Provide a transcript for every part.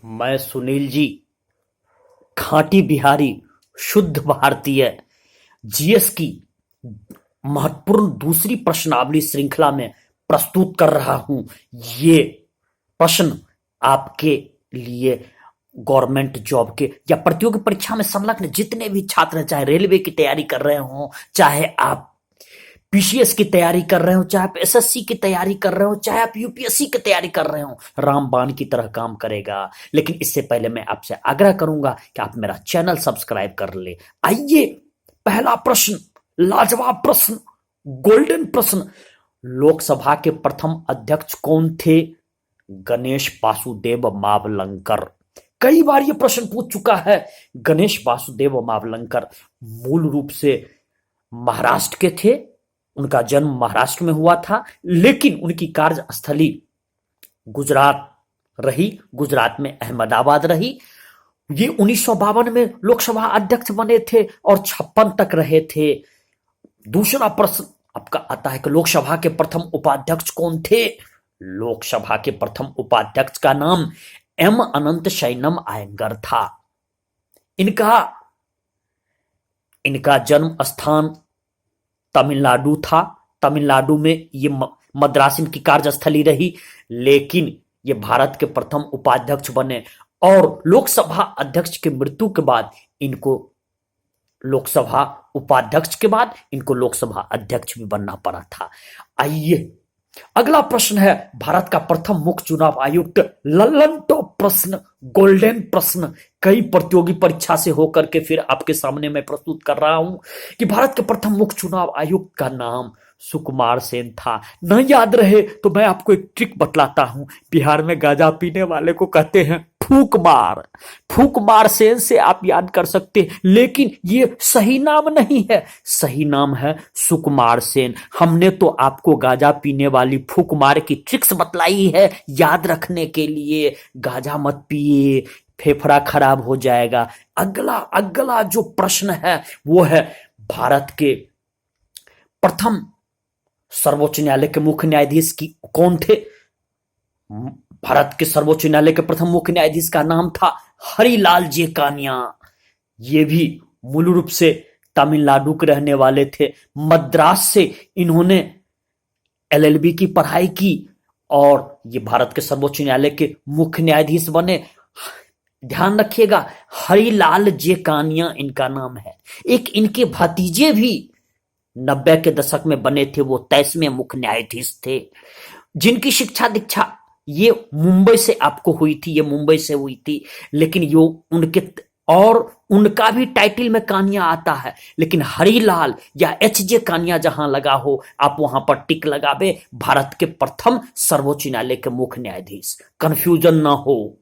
मैं सुनील जी, खांटी बिहारी, शुद्ध भारतीय, जीएस की महत्वपूर्ण दूसरी प्रश्नावली श्रृंखला में प्रस्तुत कर रहा हूं। ये प्रश्न आपके लिए गवर्नमेंट जॉब के या प्रतियोगी परीक्षा में संलग्न जितने भी छात्र हैं, चाहे रेलवे की तैयारी कर रहे हो, चाहे आप पीसीएस की तैयारी कर रहे हो, चाहे आप एसएससी की तैयारी कर रहे हो, चाहे आप यूपीएससी की तैयारी कर रहे हो, रामबाण की तरह काम करेगा। लेकिन इससे पहले मैं आपसे आग्रह करूंगा कि आप मेरा चैनल सब्सक्राइब कर ले। आइए, पहला प्रश्न, लाजवाब प्रश्न, गोल्डन प्रश्न। लोकसभा के प्रथम अध्यक्ष कौन थे? गणेश वासुदेव मावलंकर। कई बार यह प्रश्न पूछ चुका है। गणेश वासुदेव मावलंकर मूल रूप से महाराष्ट्र के थे। उनका जन्म महाराष्ट्र में हुआ था, लेकिन उनकी कार्यस्थली गुजरात रही। गुजरात में अहमदाबाद रही। ये 1952 में लोकसभा अध्यक्ष बने थे और 56 तक रहे थे। दूसरा प्रश्न आपका आता है कि लोकसभा के प्रथम उपाध्यक्ष कौन थे? लोकसभा के प्रथम उपाध्यक्ष का नाम एम अनंत शयनम अयंगर था। इनका जन्म स्थान तमिलनाडु था। तमिलनाडु में ये मद्रास इनकी कार्यस्थली रही, लेकिन ये भारत के प्रथम उपाध्यक्ष बने और लोकसभा अध्यक्ष की मृत्यु के बाद इनको लोकसभा उपाध्यक्ष के बाद इनको लोकसभा अध्यक्ष भी बनना पड़ा था। आइए, अगला प्रश्न है भारत का प्रथम मुख्य चुनाव आयुक्त। लल्लन टॉप प्रश्न, गोल्डन प्रश्न। कई प्रतियोगी परीक्षा से होकर के फिर आपके सामने मैं प्रस्तुत कर रहा हूं कि भारत के प्रथम मुख्य चुनाव आयुक्त का नाम सुकुमार सेन था। नहीं याद रहे तो मैं आपको एक ट्रिक बतलाता हूं। बिहार में गांजा पीने वाले को कहते हैं फूकमार। फूकमार सेन से आप याद कर सकते हैं, लेकिन ये सही नाम नहीं है। सही नाम है सुकुमार सेन। हमने तो आपको गांजा पीने वाली फूकमार की ट्रिक्स बतलाई है याद रखने के लिए। गांजा मत पिए, फेफड़ा खराब हो जाएगा। अगला जो प्रश्न है वो है भारत के प्रथम सर्वोच्च न्यायालय के मुख्य न्यायाधीश की कौन थे? भारत के सर्वोच्च न्यायालय के प्रथम मुख्य न्यायाधीश का नाम था हरिलाल जे कानिया। ये भी मूल रूप से तमिलनाडु के रहने वाले थे। मद्रास से इन्होंने एलएलबी की पढ़ाई की और ये भारत के सर्वोच्च न्यायालय के मुख्य न्यायाधीश बने। ध्यान रखिएगा, हरिलाल जे कानिया इनका नाम है। एक इनके भतीजे भी 90 के दशक में बने थे, वो 23वें मुख्य न्यायाधीश थे, जिनकी शिक्षा दीक्षा ये मुंबई से आपको हुई थी। ये मुंबई से हुई थी, लेकिन यो उनके और उनका भी टाइटल में कानिया आता है, लेकिन हरिलाल या एच जे कानिया जहां लगा हो आप वहां पर टिक लगावे। भारत के प्रथम सर्वोच्च न्यायालय के मुख्य न्यायाधीश, कंफ्यूजन ना हो।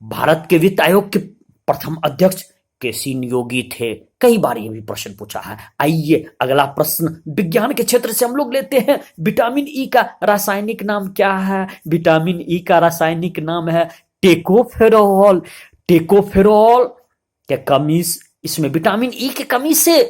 भारत के वित्त आयोग के प्रथम अध्यक्ष केसी योगी थे। कई बार ये भी प्रश्न पूछा है। आइए, अगला प्रश्न विज्ञान के क्षेत्र से हम लोग लेते हैं। विटामिन ई का रासायनिक नाम क्या है? विटामिन ई का रासायनिक नाम है टेकोफेरॉल। टेकोफेरॉल के कमी, इसमें विटामिन ई की कमी से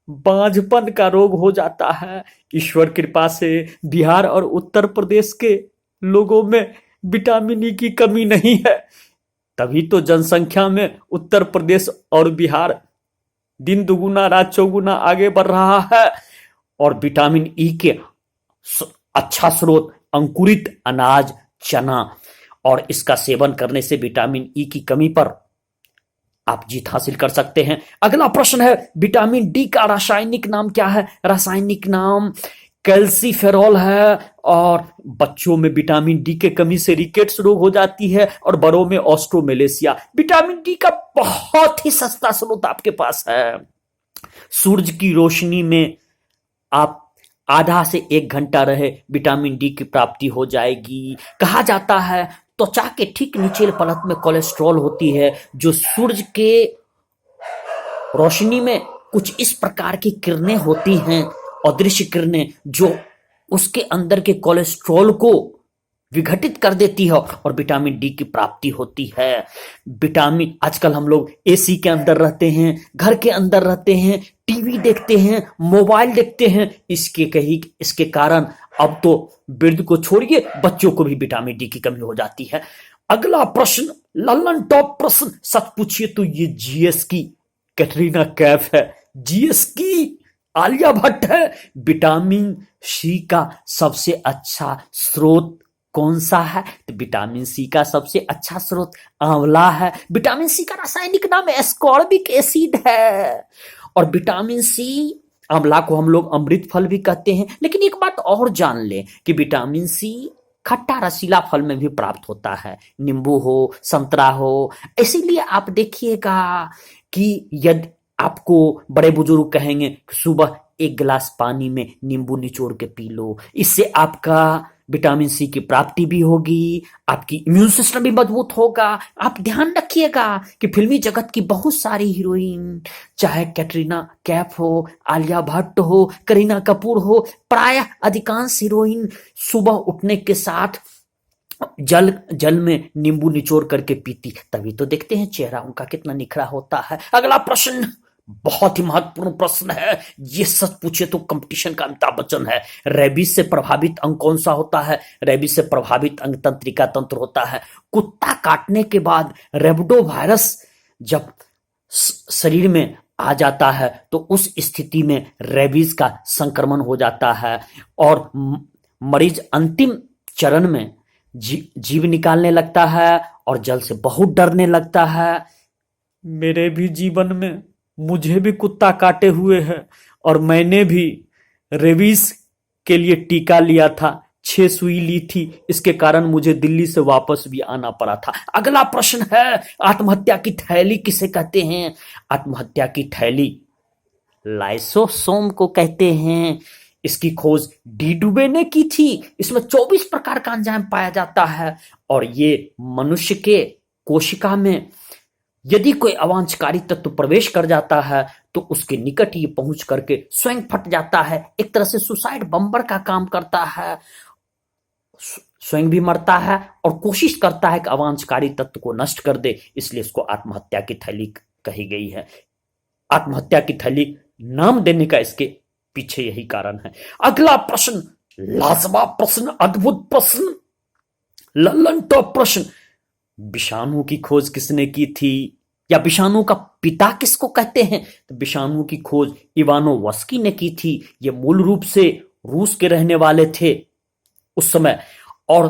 बांझपन का रोग हो जाता है। ईश्वर कृपा से बिहार और उत्तर प्रदेश के लोगों में विटामिन ई की कमी नहीं है, तभी तो जनसंख्या में उत्तर प्रदेश और बिहार दिन दुगुना रात चौगुना आगे बढ़ रहा है। और विटामिन ई के अच्छा स्रोत अंकुरित अनाज, चना, और इसका सेवन करने से विटामिन ई की कमी पर आप जीत हासिल कर सकते हैं। अगला प्रश्न है विटामिन डी का रासायनिक नाम क्या है? रासायनिक नाम कैल्सीफेरॉल है। और बच्चों में विटामिन डी के कमी से रिकेट्स रोग हो जाती है और बड़ों में ऑस्ट्रोमेलेशिया। विटामिन डी का बहुत ही सस्ता स्रोत आपके पास है। सूरज की रोशनी में आप आधा से 1 घंटा रहे, विटामिन डी की प्राप्ति हो जाएगी। कहा जाता है त्वचा के ठीक नीचे परत में कोलेस्ट्रॉल होती है, जो सूरज के रोशनी में कुछ इस प्रकार की किरणें होती हैं, अदृश्य किरणें, जो उसके अंदर के कोलेस्ट्रॉल को विघटित कर देती है और विटामिन डी की प्राप्ति होती है। विटामिन, आजकल हम लोग एसी के अंदर रहते हैं, घर के अंदर रहते हैं, टीवी देखते हैं, मोबाइल देखते हैं। इसके कारण अब तो वृद्ध को छोड़िए, बच्चों को भी विटामिन डी की कमी हो जाती है। अगला प्रश्न लल्लन टॉप प्रश्न, सच पूछिए तो ये जीएस की कैटरीना कैफ है, जीएस की आलिया भट्ट है। विटामिन सी का सबसे अच्छा स्रोत कौन सा है? तो विटामिन सी का सबसे अच्छा स्रोत आंवला है। विटामिन सी का रासायनिक नाम एस्कॉर्बिक एसिड है। और विटामिन सी, आंवला को हम लोग अमृत फल भी कहते हैं। लेकिन एक बात और जान ले कि विटामिन सी खट्टा रसीला फल में भी प्राप्त होता है, नींबू हो, संतरा हो। इसीलिए आप देखिएगा कि यदि आपको बड़े बुजुर्ग कहेंगे कि सुबह एक गिलास पानी में नींबू निचोड़ के पी लो, इससे आपका विटामिन सी की प्राप्ति भी होगी, आपकी इम्यून सिस्टम भी मजबूत होगा। आप ध्यान रखिएगा कि फिल्मी जगत की बहुत सारी हीरोइन, चाहे कैटरीना कैफ हो, आलिया भट्ट हो, करीना कपूर हो, प्रायः अधिकांश हीरोइन सुबह उठने के साथ जल में नींबू निचोड़ करके पीती, तभी तो देखते हैं चेहरा उनका कितना निखरा होता है। अगला प्रश्न बहुत ही महत्वपूर्ण प्रश्न है, ये सच पूछे तो कंपटीशन का अमिताभ बच्चन है। रेबीज से प्रभावित अंग कौन सा होता है? रेबीज से प्रभावित अंग तंत्रिका तंत्र होता है। कुत्ता काटने के बाद रेबडो वायरस जब शरीर में आ जाता है तो उस स्थिति में रेबीज का संक्रमण हो जाता है और मरीज अंतिम चरण में जीव निकालने लगता है और जल से बहुत डरने लगता है। मेरे भी जीवन में मुझे भी कुत्ता काटे हुए है और मैंने भी रेबीज के लिए टीका लिया था, 6 सुई ली थी, इसके कारण मुझे दिल्ली से वापस भी आना पड़ा था। अगला प्रश्न है, आत्महत्या की थैली किसे कहते हैं? आत्महत्या की थैली लाइसोसोम को कहते हैं। इसकी खोज डी डुबे ने की थी। इसमें 24 प्रकार का एंजाइम पाया जाता है और ये मनुष्य के कोशिका में यदि कोई अवांछकारी तत्व प्रवेश कर जाता है तो उसके निकट ये पहुंच करके स्वयं फट जाता है। एक तरह से सुसाइड बम्बर का काम करता है, स्वयं भी मरता है और कोशिश करता है कि अवांछकारी तत्व को नष्ट कर दे, इसलिए इसको आत्महत्या की थैली कही गई है। आत्महत्या की थैली नाम देने का इसके पीछे यही कारण है। अगला प्रश्न लाजवाब प्रश्न, अद्भुत प्रश्न, लल्लन टॉप प्रश्न, विषाणु की खोज किसने की थी या विषाणु का पिता किसको कहते हैं? तो विषाणु की खोज इवानोवस्की ने की थी। ये मूल रूप से रूस के रहने वाले थे उस समय और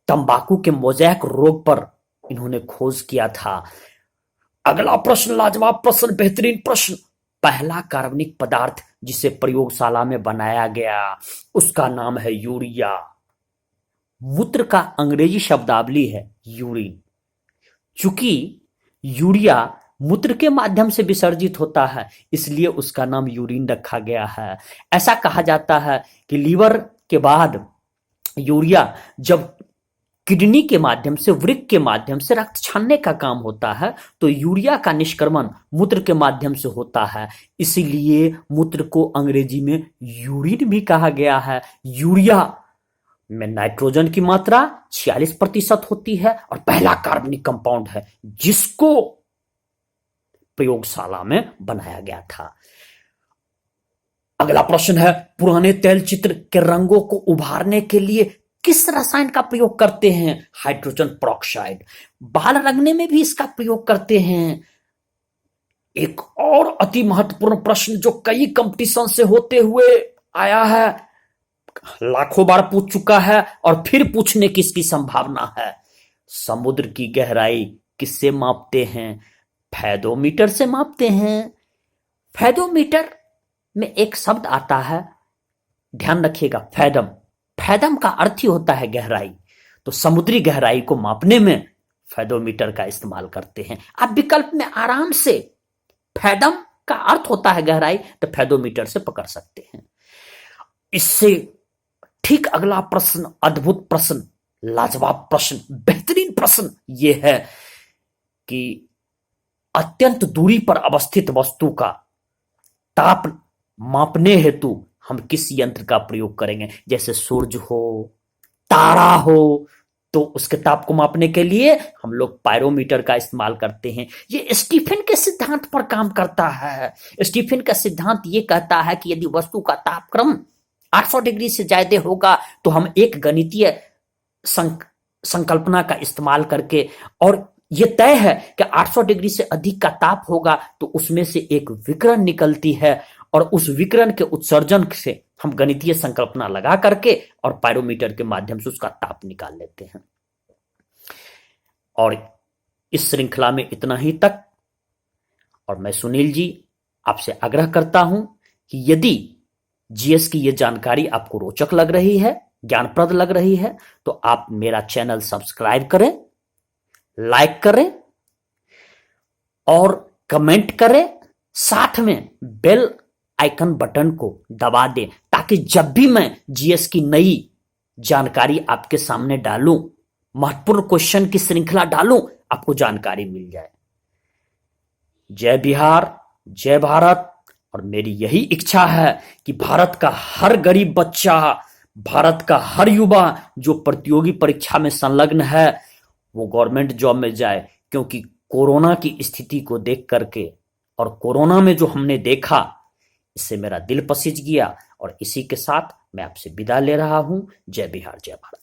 तंबाकू के मोज़ैक रोग पर इन्होंने खोज किया था। अगला प्रश्न लाजवाब प्रश्न, बेहतरीन प्रश्न, पहला कार्बनिक पदार्थ जिसे प्रयोगशाला में बनाया गया उसका नाम है यूरिया। मूत्र का अंग्रेजी शब्दावली है यूरिन। चूंकि यूरिया मूत्र के माध्यम से विसर्जित होता है इसलिए उसका नाम यूरिन रखा गया है। ऐसा कहा जाता है कि लीवर के बाद यूरिया जब किडनी के माध्यम से, वृक्क के माध्यम से रक्त छानने का काम होता है तो यूरिया का निष्क्रमण मूत्र के माध्यम से होता है, इसीलिए मूत्र को अंग्रेजी में यूरिन भी कहा गया है। यूरिया में नाइट्रोजन की मात्रा 46% होती है और पहला कार्बनिक कंपाउंड है जिसको प्रयोगशाला में बनाया गया था। अगला प्रश्न है, पुराने तैल चित्र के रंगों को उभारने के लिए किस रसायन का प्रयोग करते हैं? Hydrogen peroxide. बाल रंगने में भी इसका प्रयोग करते हैं। एक और अति महत्वपूर्ण प्रश्न जो कई कंपटीशन से होते हुए आया है, लाखों बार पूछ चुका है और फिर पूछने की इसकी संभावना है, समुद्र की गहराई किससे मापते हैं? फैदोमीटर से मापते हैं। फैदोमीटर में एक शब्द आता है, ध्यान रखिएगा, फैदम। फैदम का अर्थ ही होता है गहराई, तो समुद्री गहराई को मापने में फैदोमीटर का इस्तेमाल करते हैं। आप विकल्प में आराम से फैदम का अर्थ होता है गहराई तो फैदोमीटर से पकड़ सकते हैं। इससे ठीक अगला प्रश्न, अद्भुत प्रश्न, लाजवाब प्रश्न, बेहतरीन प्रश्न यह है कि अत्यंत दूरी पर अवस्थित वस्तु का ताप मापने हेतु हम किस यंत्र का प्रयोग करेंगे? जैसे सूरज हो, तारा हो, तो उसके ताप को मापने के लिए हम लोग पायरोमीटर का इस्तेमाल करते हैं। ये स्टीफन के सिद्धांत पर काम करता है। स्टीफन का सिद्धांत ये कहता है कि यदि वस्तु का तापक्रम 800 डिग्री से ज्यादा होगा तो हम एक गणितीय संकल्पना का इस्तेमाल करके और ये तय है कि 800 डिग्री से अधिक का ताप होगा तो उसमें से एक विकिरण निकलती है और उस विकिरण के उत्सर्जन से हम गणितीय संकल्पना लगा करके और पायरोमीटर के माध्यम से उसका ताप निकाल लेते हैं। और इस श्रृंखला में इतना ही तक। और मैं सुनील जी आपसे आग्रह करता हूं कि यदि जीएस की यह जानकारी आपको रोचक लग रही है, ज्ञानप्रद लग रही है, तो आप मेरा चैनल सब्सक्राइब करें, लाइक करें और कमेंट करें, साथ में बेल आइकन बटन को दबा दें ताकि जब भी मैं जीएस की नई जानकारी आपके सामने डालूं, महत्वपूर्ण क्वेश्चन की श्रृंखला डालूं, आपको जानकारी मिल जाए। जय बिहार, जय भारत। और मेरी यही इच्छा है कि भारत का हर गरीब बच्चा, भारत का हर युवा जो प्रतियोगी परीक्षा में संलग्न है वो गवर्नमेंट जॉब में जाए, क्योंकि कोरोना की स्थिति को देख करके और कोरोना में जो हमने देखा, इससे मेरा दिल पसीज गया। और इसी के साथ मैं आपसे विदा ले रहा हूं। जय बिहार, जय भारत।